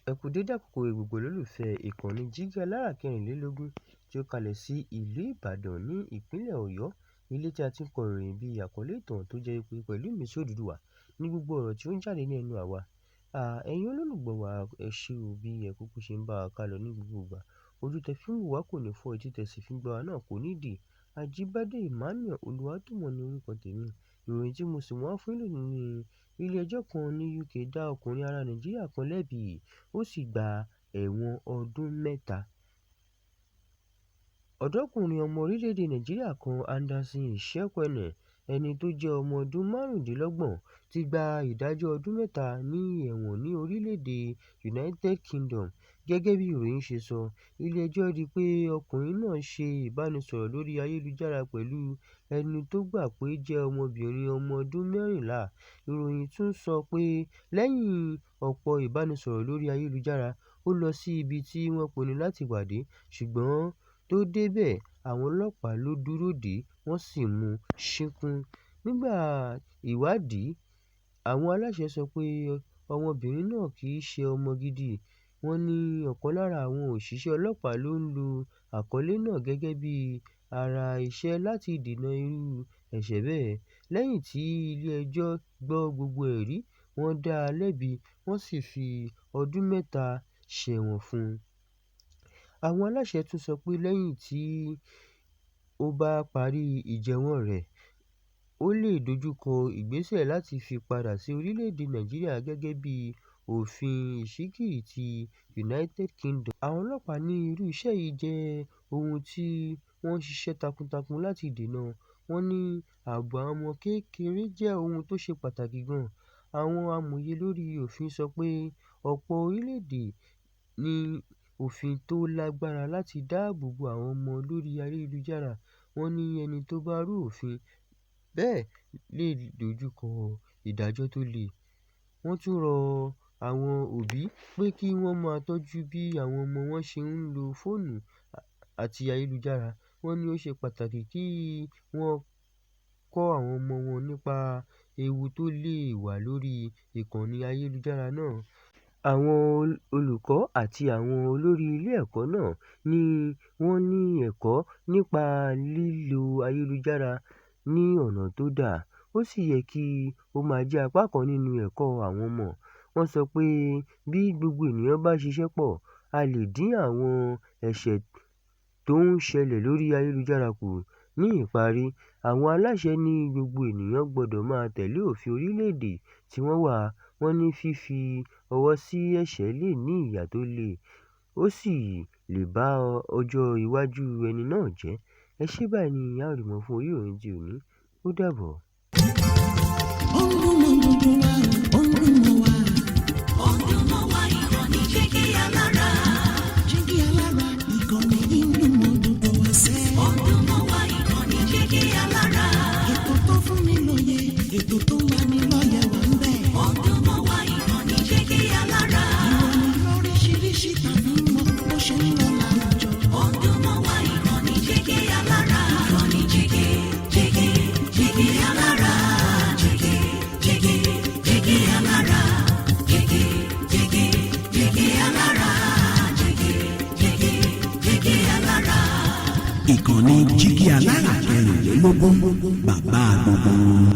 Ẹ kú dédé àkókò yìí gbogbo olólùfẹ́ ìkànnì Jígí Alára 24 tí ó kalẹ̀ sí ìlú Ìbàdàn ní ìpínlẹ̀ Ọ̀yọ́, ilé tí a ti ń kọ ìròyìn bí àkọlé ìtàn tó jẹ́ pé pẹ̀lú ìmísí Odùduwà ní gbogbo ọ̀rọ̀ tí ó ń jáde ní ẹnu àwa. Ẹ̀yin olólùgbọ́ wa, ẹ ṣé o bí ẹ kúkú ṣe ń bá wa kálọ ní gbogbo ìgbà. Ojú tẹ fi ń wò wá kò ní fọ́, etí tẹ sì fi ń gbọ́ wa náà kò ní dì. Ajíbádé Emmanuel Olúwatómọ̀ ní orúkọ tèmi. Ìròyìn tí mo sì mú wá fún yín lónìí ni ilé ẹjọ́ kan ní UK dá ọkùnrin ará Nàìjíríà kan lẹ́bi, ó sì gba ẹ̀wọ̀n ọdún 3. Ọ̀dọ́kùnrin ọmọ orílẹ̀-èdè Nàìjíríà kan Anderson Iṣíẹ́kwẹ́nẹ, ẹni tó jẹ́ ọmọ ọdún 25, ti gba ìdájọ́ ọdún 3 ní ẹ̀wọ̀n ní orílẹ̀-èdè United Kingdom. Gẹ́gẹ́ bí ìròyìn ṣe sọ, ilé ẹjọ́ rí pé ọkùnrin náà ṣe ìbánisọ̀rọ̀ lórí ayélujára pẹ̀lú ẹni tó gbà pé jẹ́ ọmọbìnrin ọmọ ọdún 14. Ìròyìn tún sọ pé lẹ́yìn ọ̀pọ̀ ìbánisọ̀rọ̀ lórí ayélujára, ó lọ sí ibi tí wọ́n pinnu láti pàdé, ṣùgbọ́n tó débẹ̀, àwọn ọlọ́pàá ló dúró dè é, wọ́n sì mú un ṣìnkún. Nígbà ìwádìí, àwọn aláṣẹ sọ pé ọmọbìnrin náà kì í ṣe ọmọ gidi. Wọ́n ní ọ̀kan lára àwọn òṣìṣẹ́ ọlọ́pàá ló ń lo àkọlé náà gẹ́gẹ́ bí ara iṣẹ́ láti dènà irú ẹ̀ṣẹ̀ bẹ́ẹ̀. Lẹ́yìn tí ilé ẹjọ́ gbọ́ gbogbo ẹ̀rí, wọ́n dá a lẹ́bi, wọ́n sì fi ọdún 3 ṣẹ̀wọ̀n fún un. Àwọn aláṣẹ tún sọ pé lẹ́yìn tí ó bá parí ìjẹ̀wọ̀n rẹ̀, ó lè dojúkọ ìgbésẹ̀ láti fi padà sí orílẹ̀-èdè Nàìjíríà gẹ́gẹ́ bí òfin ìṣíkiri ti United Kingdom. Àwọn ọlọ́pàá ní irú iṣẹ́ yìí jẹ́ ohun tí wọ́n ń ṣiṣẹ́ takuntakun láti dènà. Wọ́n ní ààbò àwọn ọmọ kékeré jẹ́ ohun tó ṣe pàtàkì gan-an. Àwọn amòye lórí òfin sọ pé ọ̀pọ̀ orílẹ̀-èdè ní òfin tó lágbára láti dáàbò bo àwọn ọmọ lórí ayélujára. Wọ́n ní ẹni tó bá rú òfin bẹ́ẹ̀ lè dojúkọ ìdájọ́ tó le. Wọ́n tún rọ àwọn òbí pé kí wọ́n máa tọ́jú bí àwọn ọmọ wọn ṣe ń lo fóònù àti ayélujára. Wọ́n ní ó ṣe pàtàkì kí wọ́n kọ́ àwọn ọmọ wọn nípa ewu tó lè wà lórí ìkànnì ayélujára náà. Àwọn olùkọ́ àti àwọn olórí ilé ẹ̀kọ́ náà ni wọ́n ní ẹ̀kọ́ nípa lílo ayélujára ní ọ̀nà tó dáa. Ó sì yẹ kí ó máa jẹ́ apá kan nínú ẹ̀kọ́ àwọn ọmọ. Wọ́n sọ pé bí gbogbo ènìyàn bá ṣiṣẹ́ pọ̀, a lè dín àwọn ẹ̀ṣẹ̀ tó ń ṣẹlẹ̀ lórí ayélujára kù. Ní ìparí, àwọn aláṣẹ ní gbogbo ènìyàn gbọdọ̀ máa tẹ̀lé òfin orílẹ̀-èdè tí wọ́n wà. Wọ́n ní fífi ọwọ́ sí ẹ̀ṣẹ̀ lè ní ìyà tó le, ó sì lè bá ọjọ́ iwájú ẹni náà jẹ́. Ẹ ṣé báyìí ni a ó rí mọ́ fún orí ìròyìn ti òní. Ó dàbọ̀. Jígí Alára. Jígí Alára, ìkànnì inú mọ́ gbogbo wa sẹ́. Ọdúnmọ́ wa ìkànnì Jígí Alára. Ètò tó fún ni lóye, ètò tó wà ní lọ́yẹ̀ wà ń bẹ̀. Ọdúnmọ́ wa ìkànnì Jígí Alára. Ìròyìn lóríṣiríṣi tàbí mọ́ bó ṣe ń lọ láwùjọ. Ọdúnmọ́ wa ìkànnì Jígí Alára. Ìkànnì Jígí Alára. Jígí Alára. Ìkànnì Jígí Alára 24, bàbá gbogbo.